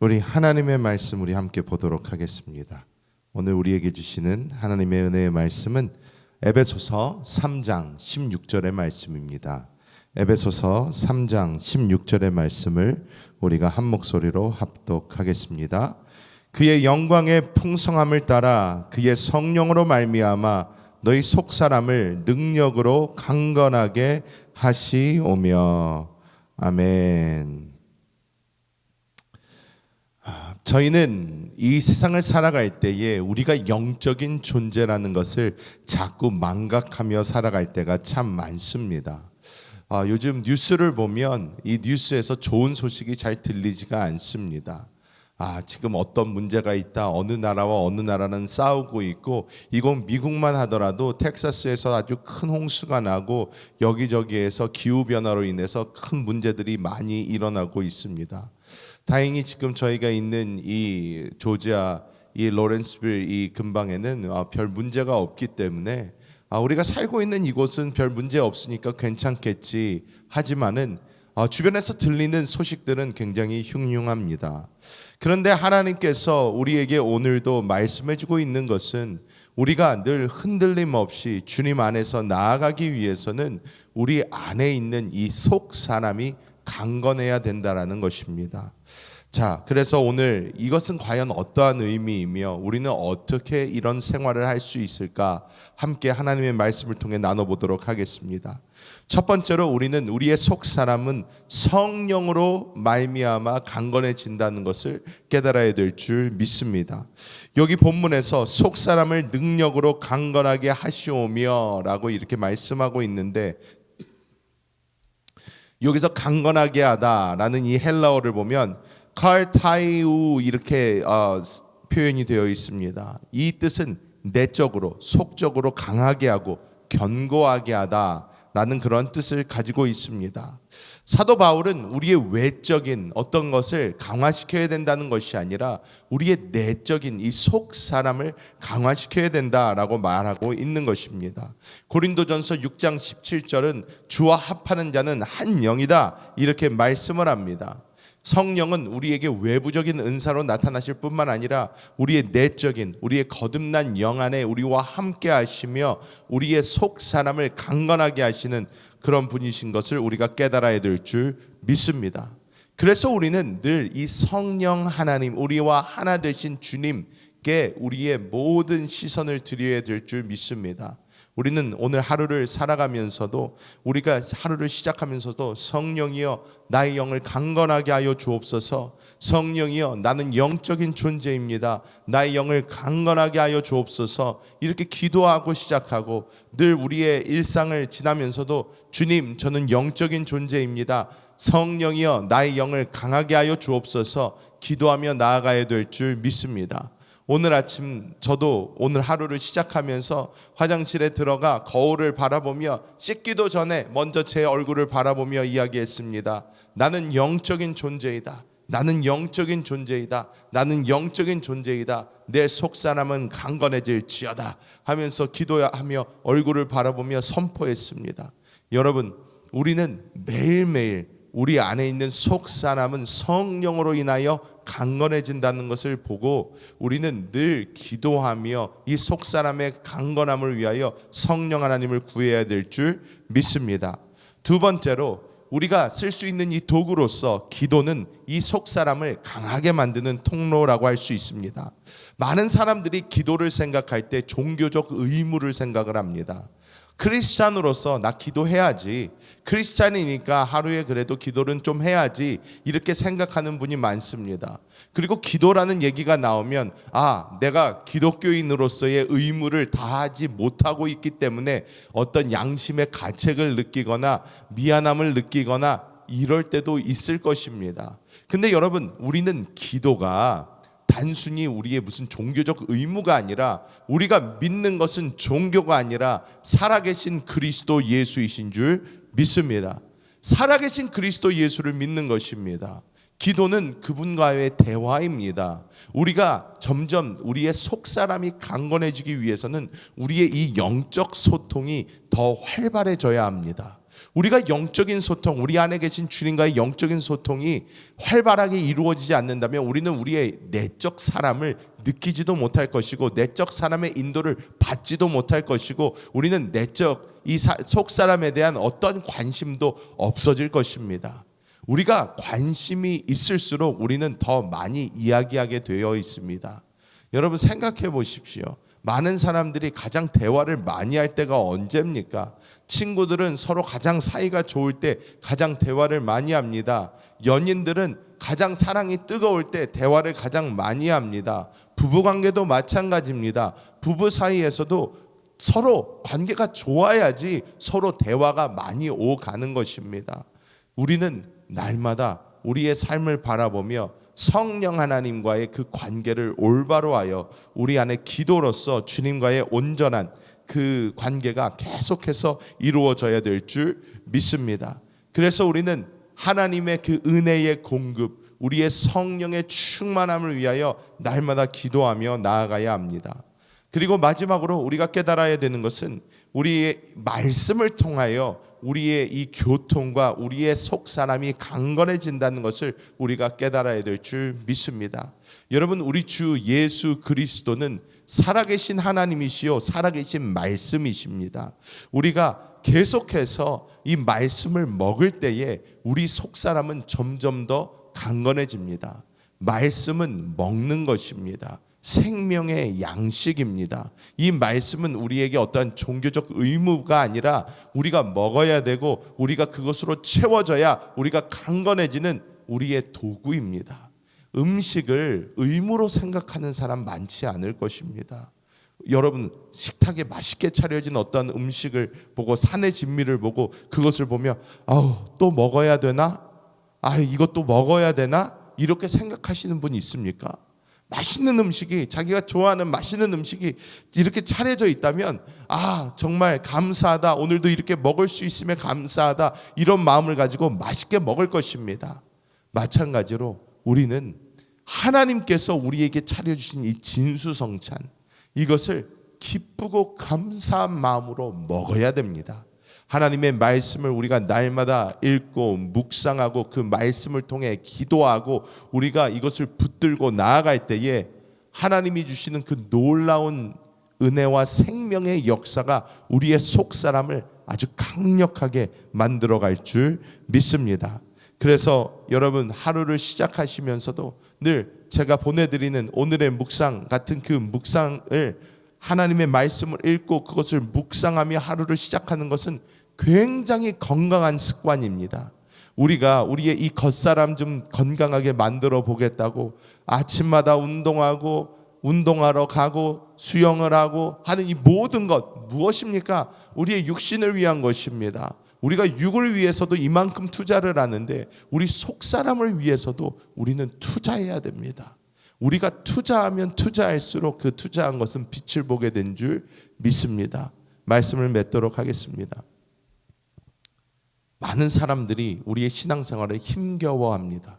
우리 하나님의 말씀 우리 함께 보도록 하겠습니다. 오늘 우리에게 주시는 하나님의 은혜의 말씀은 에베소서 3장 16절의 말씀입니다. 에베소서 3장 16절의 말씀을 우리가 한 목소리로 합독하겠습니다. 그의 영광의 풍성함을 따라 그의 성령으로 말미암아 너희 속사람을 능력으로 강건하게 하시오며. 아멘. 저희는 이 세상을 살아갈 때에 우리가 영적인 존재라는 것을 자꾸 망각하며 살아갈 때가 참 많습니다. 요즘 뉴스를 보면 이 뉴스에서 좋은 소식이 잘 들리지가 않습니다. 지금 어떤 문제가 있다. 어느 나라와 어느 나라는 싸우고 있고, 이건 미국만 하더라도 텍사스에서 아주 큰 홍수가 나고 여기저기에서 기후변화로 인해서 큰 문제들이 많이 일어나고 있습니다. 다행히 지금 저희가 있는 이 조지아 이 로렌스빌 이 근방에는 별 문제가 없기 때문에 우리가 살고 있는 이곳은 별 문제 없으니까 괜찮겠지 하지만은 주변에서 들리는 소식들은 굉장히 흉흉합니다. 그런데 하나님께서 우리에게 오늘도 말씀해주고 있는 것은 우리가 늘 흔들림 없이 주님 안에서 나아가기 위해서는 우리 안에 있는 이 속 사람이 강건해야 된다라는 것입니다. 자, 그래서 오늘 이것은 과연 어떠한 의미이며 우리는 어떻게 이런 생활을 할 수 있을까 함께 하나님의 말씀을 통해 나눠보도록 하겠습니다. 첫 번째로 우리는 우리의 속 사람은 성령으로 말미암아 강건해진다는 것을 깨달아야 될 줄 믿습니다. 여기 본문에서 속 사람을 능력으로 강건하게 하시오며 라고 이렇게 말씀하고 있는데, 여기서 강건하게 하다라는 이 헬라어를 보면 칼타이우 이렇게 표현이 되어 있습니다. 이 뜻은 내적으로, 속적으로 강하게 하고 견고하게 하다라는 그런 뜻을 가지고 있습니다. 사도 바울은 우리의 외적인 어떤 것을 강화시켜야 된다는 것이 아니라 우리의 내적인 이 속 사람을 강화시켜야 된다라고 말하고 있는 것입니다. 고린도전서 6장 17절은 주와 합하는 자는 한 영이다 이렇게 말씀을 합니다. 성령은 우리에게 외부적인 은사로 나타나실 뿐만 아니라 우리의 내적인, 우리의 거듭난 영 안에 우리와 함께 하시며 우리의 속 사람을 강건하게 하시는 그런 분이신 것을 우리가 깨달아야 될 줄 믿습니다. 그래서 우리는 늘 이 성령 하나님, 우리와 하나 되신 주님께 우리의 모든 시선을 드려야 될 줄 믿습니다. 우리는 오늘 하루를 살아가면서도, 우리가 하루를 시작하면서도 성령이여 나의 영을 강건하게 하여 주옵소서, 성령이여 나는 영적인 존재입니다, 나의 영을 강건하게 하여 주옵소서, 이렇게 기도하고 시작하고 늘 우리의 일상을 지나면서도 주님 저는 영적인 존재입니다, 성령이여 나의 영을 강하게 하여 주옵소서 기도하며 나아가야 될 줄 믿습니다. 오늘 아침 저도 오늘 하루를 시작하면서 화장실에 들어가 거울을 바라보며 씻기도 전에 먼저 제 얼굴을 바라보며 이야기했습니다. 나는 영적인 존재이다. 나는 영적인 존재이다. 나는 영적인 존재이다. 내 속사람은 강건해질지어다 하면서 기도하며 얼굴을 바라보며 선포했습니다. 여러분, 우리는 매일매일 우리 안에 있는 속사람은 성령으로 인하여 강건해진다는 것을 보고 우리는 늘 기도하며 이 속사람의 강건함을 위하여 성령 하나님을 구해야 될 줄 믿습니다. 두 번째로 우리가 쓸 수 있는 이 도구로서 기도는 이 속사람을 강하게 만드는 통로라고 할 수 있습니다. 많은 사람들이 기도를 생각할 때 종교적 의무를 생각을 합니다. 크리스찬으로서 나 기도해야지, 크리스찬이니까 하루에 그래도 기도는 좀 해야지 이렇게 생각하는 분이 많습니다. 그리고 기도라는 얘기가 나오면 내가 기독교인으로서의 의무를 다하지 못하고 있기 때문에 어떤 양심의 가책을 느끼거나 미안함을 느끼거나 이럴 때도 있을 것입니다. 근데 여러분, 우리는 기도가 단순히 우리의 무슨 종교적 의무가 아니라, 우리가 믿는 것은 종교가 아니라 살아계신 그리스도 예수이신 줄 믿습니다. 살아계신 그리스도 예수를 믿는 것입니다. 기도는 그분과의 대화입니다. 우리가 점점 우리의 속사람이 강건해지기 위해서는 우리의 이 영적 소통이 더 활발해져야 합니다. 우리가 영적인 소통, 우리 안에 계신 주님과의 영적인 소통이 활발하게 이루어지지 않는다면 우리는 우리의 내적 사람을 느끼지도 못할 것이고 내적 사람의 인도를 받지도 못할 것이고 우리는 내적 이 속 사람에 대한 어떤 관심도 없어질 것입니다. 우리가 관심이 있을수록 우리는 더 많이 이야기하게 되어 있습니다. 여러분 생각해 보십시오. 많은 사람들이 가장 대화를 많이 할 때가 언제입니까? 친구들은 서로 가장 사이가 좋을 때 가장 대화를 많이 합니다. 연인들은 가장 사랑이 뜨거울 때 대화를 가장 많이 합니다. 부부관계도 마찬가지입니다. 부부 사이에서도 서로 관계가 좋아야지 서로 대화가 많이 오가는 것입니다. 우리는 날마다 우리의 삶을 바라보며 성령 하나님과의 그 관계를 올바로 하여 우리 안에 기도로서 주님과의 온전한 그 관계가 계속해서 이루어져야 될 줄 믿습니다. 그래서 우리는 하나님의 그 은혜의 공급, 우리의 성령의 충만함을 위하여 날마다 기도하며 나아가야 합니다. 그리고 마지막으로 우리가 깨달아야 되는 것은 우리의 말씀을 통하여 우리의 이 교통과 우리의 속 사람이 강건해진다는 것을 우리가 깨달아야 될 줄 믿습니다. 여러분, 우리 주 예수 그리스도는 살아계신 하나님이시요 살아계신 말씀이십니다. 우리가 계속해서 이 말씀을 먹을 때에 우리 속 사람은 점점 더 강건해집니다. 말씀은 먹는 것입니다. 생명의 양식입니다. 이 말씀은 우리에게 어떠한 종교적 의무가 아니라 우리가 먹어야 되고 우리가 그것으로 채워져야 우리가 강건해지는 우리의 도구입니다. 음식을 의무로 생각하는 사람 많지 않을 것입니다. 여러분, 식탁에 맛있게 차려진 어떤 음식을 보고 산의 진미를 보고 그것을 보며 또 먹어야 되나? 이것도 먹어야 되나? 이렇게 생각하시는 분이 있습니까? 맛있는 음식이, 자기가 좋아하는 맛있는 음식이 이렇게 차려져 있다면 정말 감사하다, 오늘도 이렇게 먹을 수 있음에 감사하다, 이런 마음을 가지고 맛있게 먹을 것입니다. 마찬가지로 우리는 하나님께서 우리에게 차려주신 이 진수성찬, 이것을 기쁘고 감사한 마음으로 먹어야 됩니다. 하나님의 말씀을 우리가 날마다 읽고 묵상하고 그 말씀을 통해 기도하고 우리가 이것을 붙들고 나아갈 때에 하나님이 주시는 그 놀라운 은혜와 생명의 역사가 우리의 속 사람을 아주 강력하게 만들어갈 줄 믿습니다. 그래서 여러분, 하루를 시작하시면서도 늘 제가 보내드리는 오늘의 묵상 같은 그 묵상을, 하나님의 말씀을 읽고 그것을 묵상하며 하루를 시작하는 것은 굉장히 건강한 습관입니다. 우리가 우리의 이 겉사람 좀 건강하게 만들어 보겠다고 아침마다 운동하러 가고 수영을 하고 하는 이 모든 것 무엇입니까? 우리의 육신을 위한 것입니다. 우리가 육을 위해서도 이만큼 투자를 하는데 우리 속사람을 위해서도 우리는 투자해야 됩니다. 우리가 투자하면 투자할수록 그 투자한 것은 빛을 보게 된 줄 믿습니다. 말씀을 맺도록 하겠습니다. 많은 사람들이 우리의 신앙생활을 힘겨워합니다.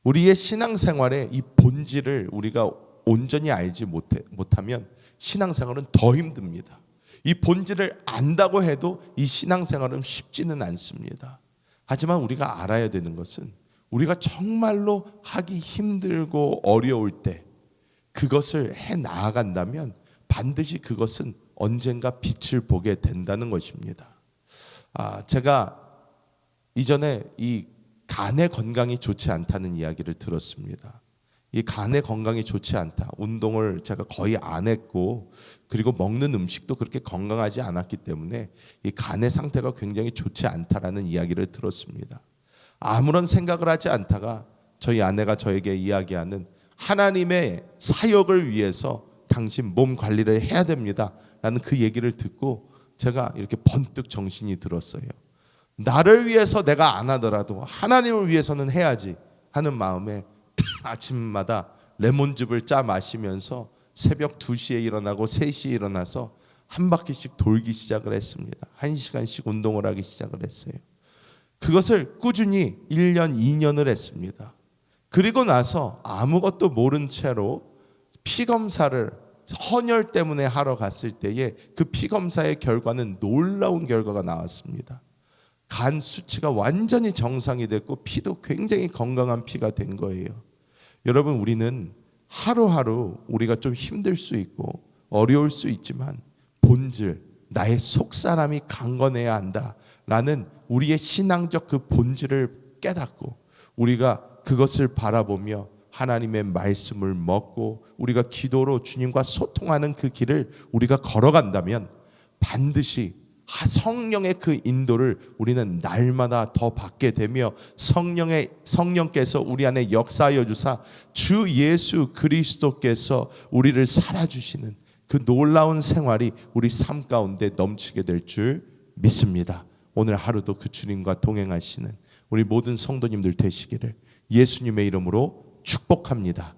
우리의 신앙생활의 이 본질을 우리가 온전히 알지 못하면 신앙생활은 더 힘듭니다. 이 본질을 안다고 해도 이 신앙생활은 쉽지는 않습니다. 하지만 우리가 알아야 되는 것은 우리가 정말로 하기 힘들고 어려울 때 그것을 해 나아간다면 반드시 그것은 언젠가 빛을 보게 된다는 것입니다. 제가 이전에 이 간의 건강이 좋지 않다는 이야기를 들었습니다. 이 간의 건강이 좋지 않다. 운동을 제가 거의 안 했고 그리고 먹는 음식도 그렇게 건강하지 않았기 때문에 이 간의 상태가 굉장히 좋지 않다라는 이야기를 들었습니다. 아무런 생각을 하지 않다가 저희 아내가 저에게 이야기하는 하나님의 사역을 위해서 당신 몸 관리를 해야 됩니다 라는 그 얘기를 듣고 제가 이렇게 번뜩 정신이 들었어요. 나를 위해서 내가 안 하더라도 하나님을 위해서는 해야지 하는 마음에 아침마다 레몬즙을 짜 마시면서 새벽 2시에 일어나고 3시에 일어나서 한 바퀴씩 돌기 시작을 했습니다. 1시간씩 운동을 하기 시작을 했어요. 그것을 꾸준히 1년, 2년을 했습니다. 그리고 나서 아무것도 모른 채로 피검사를 헌혈 때문에 하러 갔을 때에 그 피검사의 결과는 놀라운 결과가 나왔습니다. 간 수치가 완전히 정상이 됐고 피도 굉장히 건강한 피가 된 거예요. 여러분, 우리는 하루하루 우리가 좀 힘들 수 있고 어려울 수 있지만 본질, 나의 속사람이 강건해야 한다라는 우리의 신앙적 그 본질을 깨닫고 우리가 그것을 바라보며 하나님의 말씀을 먹고 우리가 기도로 주님과 소통하는 그 길을 우리가 걸어간다면 반드시 성령의 그 인도를 우리는 날마다 더 받게 되며 성령께서 우리 안에 역사하여 주사 주 예수 그리스도께서 우리를 살아주시는 그 놀라운 생활이 우리 삶 가운데 넘치게 될 줄 믿습니다. 오늘 하루도 그 주님과 동행하시는 우리 모든 성도님들 되시기를 예수님의 이름으로 축복합니다.